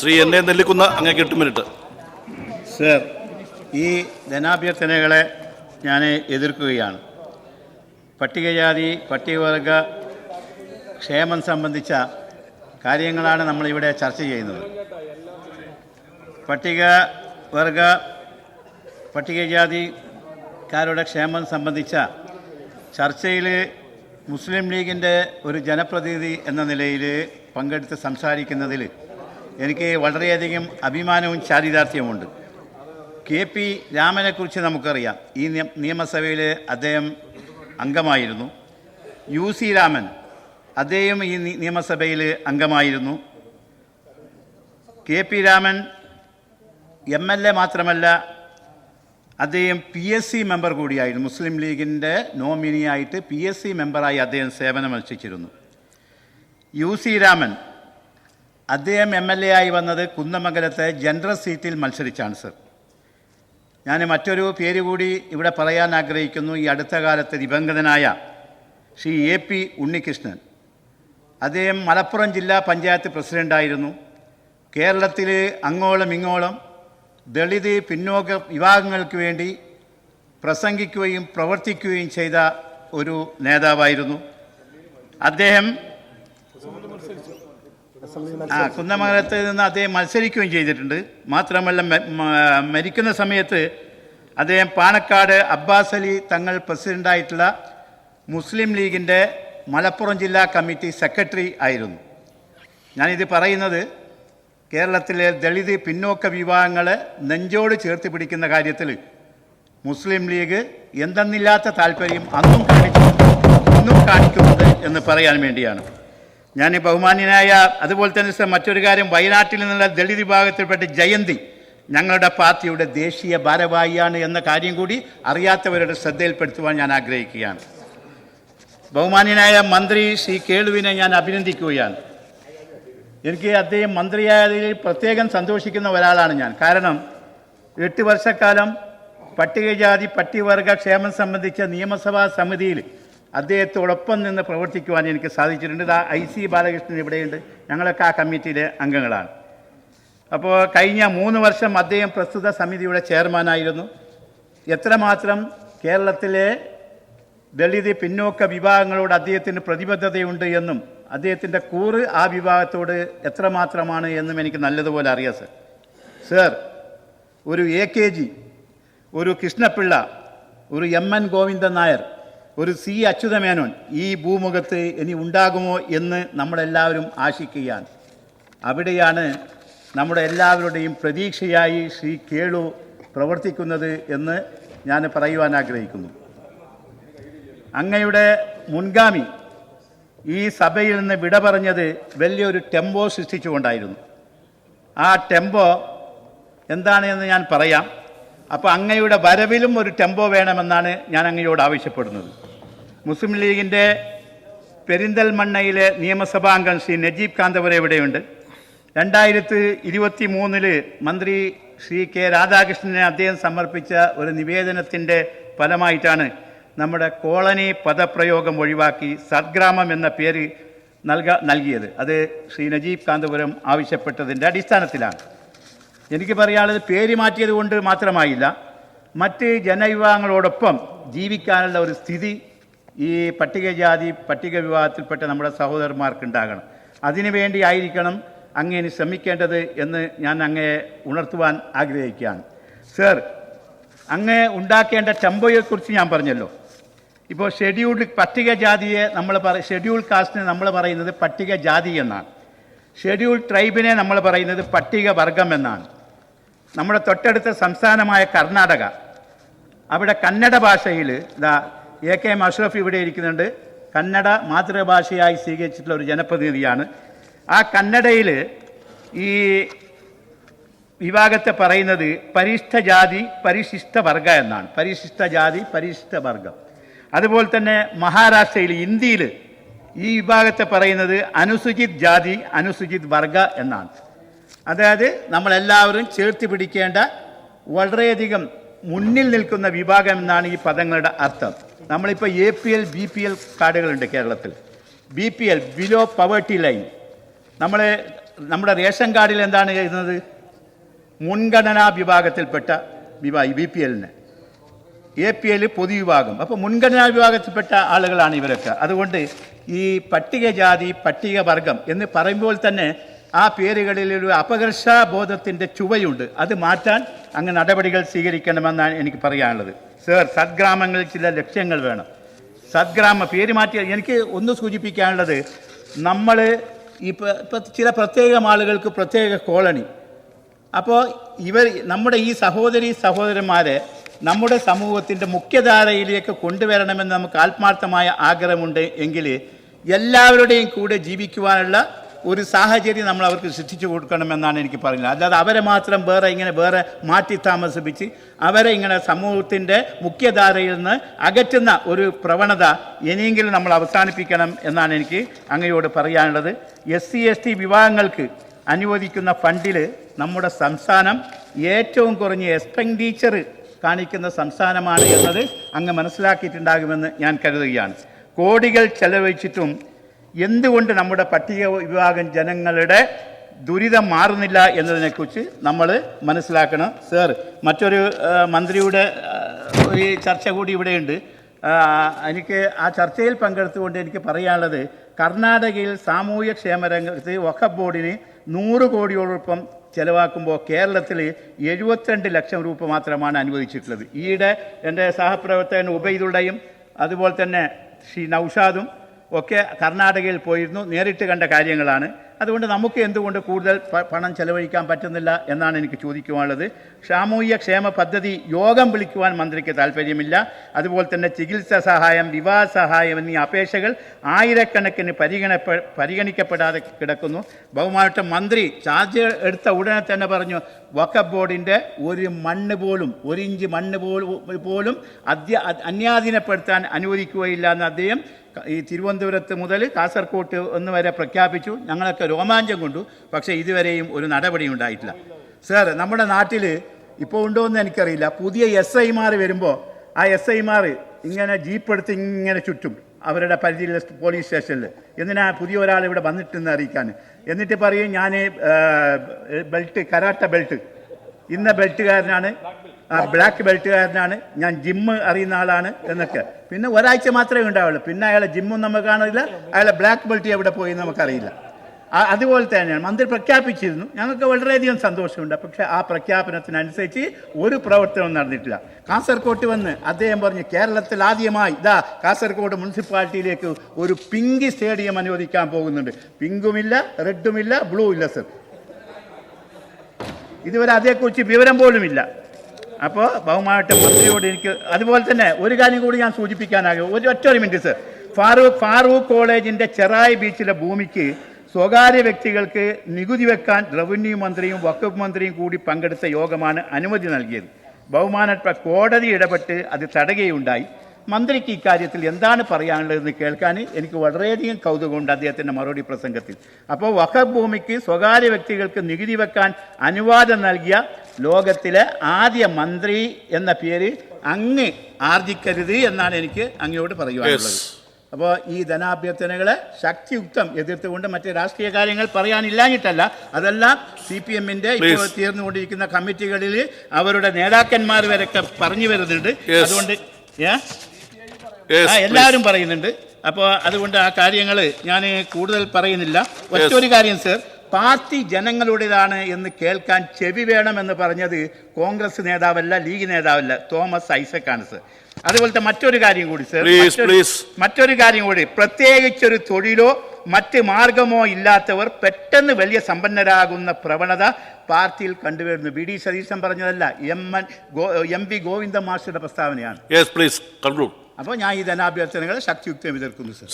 Shri N A Nellikunnu അങ്ങേക്ക് 8 minute. Sir, ഈ ധനാഭ്യർത്ഥനകളെ ഞാൻ എതിർക്കുകയാണ്. പട്ടികജാതി പട്ടികവർഗ ക്ഷേമം സംബന്ധിച്ച കാര്യങ്ങളാണ് നമ്മളിവിടെ ചർച്ച ചെയ്യുന്നത്. പട്ടികജാതിക്കാരുടെ ക്ഷേമം സംബന്ധിച്ച ചർച്ചയിൽ മുസ്ലിം ലീഗിൻ്റെ ഒരു ജനപ്രതിനിധി എന്ന നിലയിൽ പങ്കെടുത്ത് സംസാരിക്കുന്നതിൽ എനിക്ക് വളരെയധികം അഭിമാനവും ചാരിതാർത്ഥ്യവുമുണ്ട്. KP രാമനെക്കുറിച്ച് നമുക്കറിയാം. ഈ നിയമസഭയിൽ അദ്ദേഹം അംഗമായിരുന്നു. UC രാമൻ, അദ്ദേഹം ഈ നിയമസഭയിൽ അംഗമായിരുന്നു. KP രാമൻ MLA മാത്രമല്ല, അദ്ദേഹം PSC മെമ്പർ കൂടിയായിരുന്നു. മുസ്ലിം ലീഗിൻ്റെ നോമിനിയായിട്ട് PSC മെമ്പറായി അദ്ദേഹം സേവനമനുഷ്ഠിച്ചിരുന്നു. UC രാമൻ, അദ്ദേഹം MLA ആയി വന്നത് കുന്നമംഗലത്തെ ജനറൽ സീറ്റിൽ മത്സരിച്ചാണ്. സർ, ഞാൻ മറ്റൊരു പേര് കൂടി ഇവിടെ പറയാൻ ആഗ്രഹിക്കുന്നു. ഈ അടുത്ത കാലത്ത് ദിവംഗതനായ ശ്രീ AP ഉണ്ണികൃഷ്ണൻ, അദ്ദേഹം മലപ്പുറം ജില്ലാ പഞ്ചായത്ത് പ്രസിഡൻ്റായിരുന്നു. കേരളത്തിൽ അങ്ങോളം ഇങ്ങോളം ദളിത് പിന്നോക്ക വിഭാഗങ്ങൾക്ക് വേണ്ടി പ്രസംഗിക്കുകയും പ്രവർത്തിക്കുകയും ചെയ്ത ഒരു നേതാവായിരുന്നു അദ്ദേഹം. കുന്നമംഗലത്ത് നിന്ന് അദ്ദേഹം മത്സരിക്കുകയും ചെയ്തിട്ടുണ്ട്. മാത്രമല്ല, മരിക്കുന്ന സമയത്ത് അദ്ദേഹം പാണക്കാട് അബ്ബാസ് അലി തങ്ങൾ പ്രസിഡൻ്റായിട്ടുള്ള മുസ്ലിം ലീഗിൻ്റെ മലപ്പുറം ജില്ലാ കമ്മിറ്റി സെക്രട്ടറി ആയിരുന്നു. ഞാനിത് പറയുന്നത് കേരളത്തിലെ ദളിത് പിന്നോക്ക വിഭാഗങ്ങളെ നെഞ്ചോട് ചേർത്ത് പിടിക്കുന്ന കാര്യത്തിൽ മുസ്ലിം ലീഗ് എന്തെന്നില്ലാത്ത താല്പര്യം അന്നും ഇന്നും കാണിക്കുന്നുണ്ട് എന്ന് പറയാൻ വേണ്ടിയാണ്. ഞാൻ ബഹുമാന്യനായ, അതുപോലെ തന്നെ മറ്റൊരു കാര്യം, വയനാട്ടിൽ നിന്നുള്ള ദളിത് വിഭാഗത്തിൽപ്പെട്ട ജയന്തി ഞങ്ങളുടെ പാർട്ടിയുടെ ദേശീയ ഭാരവാഹിയാണ് എന്ന കാര്യം കൂടി അറിയാത്തവരുടെ ശ്രദ്ധയിൽപ്പെടുത്തുവാൻ ഞാൻ ആഗ്രഹിക്കുകയാണ്. ബഹുമാന്യനായ മന്ത്രി ശ്രീ കേളുവിനെ ഞാൻ അഭിനന്ദിക്കുകയാണ്. എനിക്ക് അദ്ദേഹം മന്ത്രിയായതിൽ പ്രത്യേകം സന്തോഷിക്കുന്ന ഒരാളാണ് ഞാൻ. കാരണം 8 വർഷക്കാലം പട്ടികജാതി പട്ടികവർഗ ക്ഷേമം സംബന്ധിച്ച നിയമസഭാ സമിതിയിൽ അദ്ദേഹത്തോടൊപ്പം നിന്ന് പ്രവർത്തിക്കുവാൻ എനിക്ക് സാധിച്ചിട്ടുണ്ട്. IC ബാലകൃഷ്ണൻ ഇവിടെയുണ്ട്. ഞങ്ങളൊക്കെ ആ കമ്മിറ്റിയിലെ അംഗങ്ങളാണ്. അപ്പോൾ കഴിഞ്ഞ 3 വർഷം അദ്ദേഹം പ്രസ്തുത സമിതിയുടെ ചെയർമാനായിരുന്നു. എത്രമാത്രം കേരളത്തിലെ ദളിത് പിന്നോക്ക വിഭാഗങ്ങളോട് അദ്ദേഹത്തിന് പ്രതിബദ്ധതയുണ്ട് എന്നും അദ്ദേഹത്തിൻ്റെ കൂറ് ആ വിഭാഗത്തോട് എത്രമാത്രമാണ് എന്നും എനിക്ക് നല്ലതുപോലെ അറിയാം. സർ, ഒരു AKG, ഒരു കൃഷ്ണപിള്ള, ഒരു MN ഗോവിന്ദൻ നായർ, ഒരു C അച്യുതമേനോൻ ഈ ഭൂമുഖത്ത് ഇനി ഉണ്ടാകുമോ എന്ന് നമ്മളെല്ലാവരും ആശിക്കുകയാണ്. അവിടെയാണ് നമ്മുടെ എല്ലാവരുടെയും പ്രതീക്ഷയായി ശ്രീ കേളു പ്രവർത്തിക്കുന്നത് എന്ന് ഞാൻ പറയുവാൻ ആഗ്രഹിക്കുന്നു. അങ്ങയുടെ മുൻഗാമി ഈ സഭയിൽ നിന്ന് വിട പറഞ്ഞത് വലിയൊരു ടെമ്പോ സൃഷ്ടിച്ചുകൊണ്ടായിരുന്നു. ആ ടെമ്പോ എന്താണെന്ന് ഞാൻ പറയാം. അപ്പോൾ അങ്ങയുടെ വരവിലും ഒരു ടെമ്പോ വേണമെന്നാണ് ഞാൻ അങ്ങയോട് ആവശ്യപ്പെടുന്നത്. മുസ്ലിം ലീഗിൻ്റെ പെരിന്തൽമണ്ണയിലെ നിയമസഭാംഗം ശ്രീ നജീബ് കാന്തപുര ഇവിടെയുണ്ട്. 2023 മന്ത്രി ശ്രീ K രാധാകൃഷ്ണനെ അദ്ദേഹം സമർപ്പിച്ച ഒരു നിവേദനത്തിൻ്റെ ഫലമായിട്ടാണ് നമ്മുടെ കോളനി പദപ്രയോഗം ഒഴിവാക്കി സദ്ഗ്രാമം എന്ന പേര് നൽകിയത്. അത് ശ്രീ നജീബ് കാന്തപുരം ആവശ്യപ്പെട്ടതിൻ്റെ അടിസ്ഥാനത്തിലാണ്. എനിക്ക് പറയാനുള്ളത്, പേര് മാറ്റിയത് കൊണ്ട് മാത്രമായില്ല, മറ്റ് ജനവിഭാഗങ്ങളോടൊപ്പം ജീവിക്കാനുള്ള ഒരു സ്ഥിതി ഈ പട്ടികജാതി പട്ടിക വിഭാഗത്തിൽപ്പെട്ട നമ്മുടെ സഹോദരന്മാർക്കുണ്ടാകണം. അതിനുവേണ്ടി ആയിരിക്കണം അങ്ങേന് ശ്രമിക്കേണ്ടത് എന്ന് ഞാൻ അങ്ങയെ ഉണർത്തുവാൻ ആഗ്രഹിക്കുകയാണ്. സർ, അങ്ങ് ഉണ്ടാക്കേണ്ട ടെമ്പോയെക്കുറിച്ച് ഞാൻ പറഞ്ഞല്ലോ. ഇപ്പോൾ ഷെഡ്യൂൾഡ് പട്ടികജാതിയെ ഷെഡ്യൂൾഡ് കാസ്റ്റിനെ നമ്മൾ പറയുന്നത് പട്ടികജാതി എന്നാണ്. ഷെഡ്യൂൾഡ് ട്രൈബിനെ നമ്മൾ പറയുന്നത് പട്ടികവർഗം എന്നാണ്. നമ്മുടെ തൊട്ടടുത്ത സംസ്ഥാനമായ കർണാടക, അവിടെ കന്നഡ ഭാഷയിൽ AK അഷ്റഫ് ഇവിടെ ഇരിക്കുന്നുണ്ട്. കന്നഡ മാതൃഭാഷയായി സ്വീകരിച്ചിട്ടുള്ള ഒരു ജനപ്രതിനിധിയാണ്. ആ കന്നഡയിൽ ഈ വിഭാഗത്തെ പറയുന്നത് പരിഷ്ഠജാതി പരിശിഷ്ട വർഗ എന്നാണ്. പരിശിഷ്ട ജാതി പരിശിഷ്ട വർഗം. അതുപോലെ തന്നെ മഹാരാഷ്ട്രയിൽ, ഇന്ത്യയിൽ ഈ വിഭാഗത്തെ പറയുന്നത് അനുസൂചിത് ജാതി അനുസൂചിത് വർഗ എന്നാണ്. അതായത് നമ്മളെല്ലാവരും ചേർത്ത് പിടിക്കേണ്ട വളരെയധികം മുന്നിൽ നിൽക്കുന്ന വിഭാഗം എന്നാണ് ഈ പദങ്ങളുടെ അർത്ഥം. നമ്മളിപ്പോൾ APL BPL കാർഡുകളുണ്ട് കേരളത്തിൽ. BPL ബിലോ പവേർട്ടി ലൈൻ, നമ്മൾ നമ്മുടെ റേഷൻ കാർഡിൽ എന്താണ് എഴുതുന്നത്? മുൻഗണനാ വിഭാഗത്തിൽപ്പെട്ട BPL-ന്, APL പൊതുവിഭാഗം. അപ്പോൾ മുൻഗണനാ വിഭാഗത്തിൽപ്പെട്ട ആളുകളാണ് ഇവരൊക്കെ. അതുകൊണ്ട് ഈ പട്ടികജാതി പട്ടികവർഗം എന്ന് പറയുമ്പോൾ തന്നെ ആ പേരുകളിൽ ഒരു അപകർഷബോധത്തിൻ്റെ ചുവയുണ്ട്. അത് മാറ്റാൻ അങ്ങ് നടപടികൾ സ്വീകരിക്കണമെന്നാണ് എനിക്ക് പറയാനുള്ളത്. സർ, സദ്ഗ്രാമങ്ങളിൽ ചില ലക്ഷ്യങ്ങൾ വേണം. സദ്ഗ്രാമ പേര് മാറ്റി എനിക്ക് ഒന്ന് സൂചിപ്പിക്കാനുള്ളത്, നമ്മൾ ഇപ്പോൾ ചില പ്രത്യേകം ആളുകൾക്ക് പ്രത്യേക കോളനി. അപ്പോൾ നമ്മുടെ ഈ സഹോദരന്മാരെ നമ്മുടെ സമൂഹത്തിൻ്റെ മുഖ്യധാരയിലേക്ക് കൊണ്ടുവരണമെന്ന് നമുക്ക് ആത്മാർത്ഥമായ ആഗ്രഹമുണ്ട് എങ്കിൽ എല്ലാവരുടെയും കൂടെ ജീവിക്കുവാനുള്ള ഒരു സാഹചര്യം നമ്മൾ അവർക്ക് സൃഷ്ടിച്ചു കൊടുക്കണമെന്നാണ് എനിക്ക് പറയുന്നത്. അല്ലാതെ അവരെ മാത്രം വേറെ മാറ്റി താമസിപ്പിച്ച് അവരെ ഇങ്ങനെ സമൂഹത്തിൻ്റെ മുഖ്യധാരയിൽ നിന്ന് അകറ്റുന്ന ഒരു പ്രവണത ഇനിയെങ്കിലും നമ്മൾ അവസാനിപ്പിക്കണം എന്നാണ് എനിക്ക് അങ്ങയോട് പറയാനുള്ളത്. SC/ST വിഭാഗങ്ങൾക്ക് അനുവദിക്കുന്ന ഫണ്ടിൽ നമ്മുടെ സംസ്ഥാനം ഏറ്റവും കുറഞ്ഞ എക്സ്പെൻഡിച്ചർ കാണിക്കുന്ന സംസ്ഥാനമാണ് എന്നത് അങ്ങ് മനസ്സിലാക്കിയിട്ടുണ്ടാകുമെന്ന് ഞാൻ കരുതുകയാണ്. കോടികൾ ചെലവഴിച്ചിട്ടും എന്തുകൊണ്ട് നമ്മുടെ പട്ടിക വിഭാഗം ജനങ്ങളുടെ ദുരിതം മാറുന്നില്ല എന്നതിനെക്കുറിച്ച് നമ്മൾ മനസ്സിലാക്കണം. സർ, മറ്റൊരു മന്ത്രിയുടെ ഒരു ചർച്ച കൂടി ഇവിടെയുണ്ട്. എനിക്ക് ആ ചർച്ചയിൽ പങ്കെടുത്തുകൊണ്ട് എനിക്ക് പറയാനുള്ളത്, കർണാടകയിൽ സാമൂഹ്യ ക്ഷേമ രംഗത്ത് വഖഫ് ബോർഡിന് 100 കോടിയോടൊപ്പം ചെലവാക്കുമ്പോൾ കേരളത്തിൽ 72 ലക്ഷം രൂപ മാത്രമാണ് അനുവദിച്ചിട്ടുള്ളത്. ഈയിടെ എൻ്റെ സഹപ്രവർത്തകൻ ഉബൈദുള്ളയും അതുപോലെ തന്നെ ശ്രീ നൗഷാദും ഒക്കെ കർണാടകയിൽ പോയിരുന്നു, നേരിട്ട് കണ്ട കാര്യങ്ങളാണ്. അതുകൊണ്ട് നമുക്ക് എന്തുകൊണ്ട് കൂടുതൽ പണം ചെലവഴിക്കാൻ പറ്റുന്നില്ല എന്നാണ് എനിക്ക് ചോദിക്കുവാനുള്ളത്. സാമൂഹ്യ ക്ഷേമ പദ്ധതി യോഗം വിളിക്കുവാൻ മന്ത്രിക്ക് താല്പര്യമില്ല. അതുപോലെ തന്നെ ചികിത്സാ സഹായം, വിവാഹ സഹായം എന്നീ അപേക്ഷകൾ ആയിരക്കണക്കിന് പരിഗണിക്കപ്പെടാതെ കിടക്കുന്നു. ബഹുമാനപ്പെട്ട മന്ത്രി ചാർജ് എടുത്ത ഉടനെ തന്നെ പറഞ്ഞു, വഖഫ് ബോർഡിൻ്റെ ഒരു ഇഞ്ച് മണ്ണ് പോലും അന്യാധീനപ്പെടുത്താൻ അനുവദിക്കുകയില്ല എന്ന് അദ്ദേഹം ഈ തിരുവനന്തപുരത്ത് മുതൽ കാസർകോട്ട് ഒന്ന് വരെ പ്രഖ്യാപിച്ചു. ഞങ്ങളൊക്കെ രോമാഞ്ചം കൊണ്ടു. പക്ഷേ ഇതുവരെയും ഒരു നടപടി ഉണ്ടായിട്ടില്ല. സർ, നമ്മുടെ നാട്ടിൽ ഇപ്പോൾ ഉണ്ടോ എന്ന് എനിക്കറിയില്ല, പുതിയ SIമാർ വരുമ്പോൾ ആ SIമാർ ഇങ്ങനെ ജീപ്പ് എടുത്ത് ഇങ്ങനെ ചുറ്റും അവരുടെ പരിധിയിലെ പോലീസ് സ്റ്റേഷനിൽ. എന്തിനാ പുതിയ ഒരാൾ ഇവിടെ വന്നിട്ടെന്ന് അറിയിക്കാൻ. എന്നിട്ട് പറയും, ഞാൻ കരാട്ട ബെൽറ്റ് ഇന്ന ബെൽറ്റുകാരനാണ്, ബ്ലാക്ക് ബെൽറ്റുകാരനാണ്, ഞാൻ ജിമ്മ് അറിയുന്ന ആളാണ് എന്നൊക്കെ. പിന്നെ ഒരാഴ്ച മാത്രമേ ഉണ്ടാവുള്ളൂ. പിന്നെ അയാളെ ജിമ്മും നമുക്ക് കാണില്ല, അയാളെ ബ്ലാക്ക് ബെൽറ്റ് എവിടെ പോയി നമുക്കറിയില്ല. അതുപോലെ തന്നെയാണ് മന്ത്രി പ്രഖ്യാപിച്ചിരുന്നു. ഞങ്ങൾക്ക് വളരെയധികം സന്തോഷമുണ്ട്. പക്ഷേ ആ പ്രഖ്യാപനത്തിനനുസരിച്ച് ഒരു പ്രവർത്തനവും നടന്നിട്ടില്ല. കാസർകോട്ട് വന്ന് അദ്ദേഹം പറഞ്ഞു, കേരളത്തിൽ ആദ്യമായി കാസർകോട് മുനിസിപ്പാലിറ്റിയിലേക്ക് ഒരു പിങ്ക് സ്റ്റേഡിയം അനുവദിക്കാൻ പോകുന്നുണ്ട്. പിങ്കുമില്ല, റെഡുമില്ല, ബ്ലൂ ഇല്ല. സർ, ഇതുവരെ അതേക്കുറിച്ച് വിവരം പോലുമില്ല. അപ്പോൾ ബഹുമാനപ്പെട്ട മന്ത്രിയോട് എനിക്ക് അതുപോലെ തന്നെ ഒരു കാര്യം കൂടി ഞാൻ സൂചിപ്പിക്കാനാകും. ഒറ്റൊരു മിനിറ്റ് സർ. ഫാറൂഖ് കോളേജിൻ്റെ ചെറായി ബീച്ചിലെ ഭൂമിക്ക് സ്വകാര്യ വ്യക്തികൾക്ക് നികുതി വെക്കാൻ റവന്യൂ മന്ത്രിയും വഖഫ് മന്ത്രിയും കൂടി പങ്കെടുത്ത യോഗമാണ് അനുമതി നൽകിയത്. ബഹുമാനപ്പെട്ട കോടതി ഇടപെട്ട് അത് തടയുകയുണ്ടായി. മന്ത്രിക്ക് ഇക്കാര്യത്തിൽ എന്താണ് പറയാനുള്ളതെന്ന് കേൾക്കാൻ എനിക്ക് വളരെയധികം കൗതുകമുണ്ട് അദ്ദേഹത്തിൻ്റെ മറുപടി പ്രസംഗത്തിൽ. അപ്പോൾ വഖഫ് ഭൂമിക്ക് സ്വകാര്യ വ്യക്തികൾക്ക് നികുതി വെക്കാൻ അനുവാദം നൽകിയ ലോകത്തിലെ ആദ്യ മന്ത്രി എന്ന പേര് അങ്ങ് ആർജിക്കരുത് എന്നാണ് എനിക്ക് അങ്ങയോട് പറയുവാനുള്ളത്. അപ്പോൾ ഈ ധനാഭ്യർത്ഥനകളെ ശക്തിയുക്തം എതിർത്തുകൊണ്ട് മറ്റ് രാഷ്ട്രീയ കാര്യങ്ങൾ പറയാനില്ലാഞ്ഞിട്ടല്ല, അതെല്ലാം CPM-ന്റെ ഇപ്പോൾ തീർന്നുകൊണ്ടിരിക്കുന്ന കമ്മിറ്റികളിൽ അവരുടെ നേതാക്കന്മാർ വരെയൊക്കെ പറഞ്ഞു വരുന്നുണ്ട്. അതുകൊണ്ട് എല്ലാവരും പറയുന്നുണ്ട്. അപ്പോൾ അതുകൊണ്ട് ആ കാര്യങ്ങൾ ഞാൻ കൂടുതൽ പറയുന്നില്ല. ഒറ്റൊരു കാര്യം സർ, പാർട്ടി ജനങ്ങളുടേതാണ് എന്ന് കേൾക്കാൻ ചെവി വേണമെന്ന് പറഞ്ഞത് കോൺഗ്രസ് നേതാവല്ല, ലീഗ് നേതാവല്ല, തോമസ് ഐസക്കാണ് സർ. അതുപോലത്തെ മറ്റൊരു കാര്യം കൂടി സർ, മറ്റൊരു കാര്യം കൂടി, പ്രത്യേകിച്ചൊരു തൊഴിലോ മറ്റ് മാർഗമോ ഇല്ലാത്തവർ പെട്ടെന്ന് വലിയ സമ്പന്നരാകുന്ന പ്രവണത പാർട്ടിയിൽ കണ്ടുവരുന്നു. VD സതീശൻ പറഞ്ഞതല്ല, MP ഗോവിന്ദ മാസ്റ്ററുടെ പ്രസ്താവനയാണ്. അപ്പോൾ ഞാൻ ഈ ധനാഭ്യർത്ഥനകളെ ശക്തിയുക്തം എതിർക്കുന്നു സർ.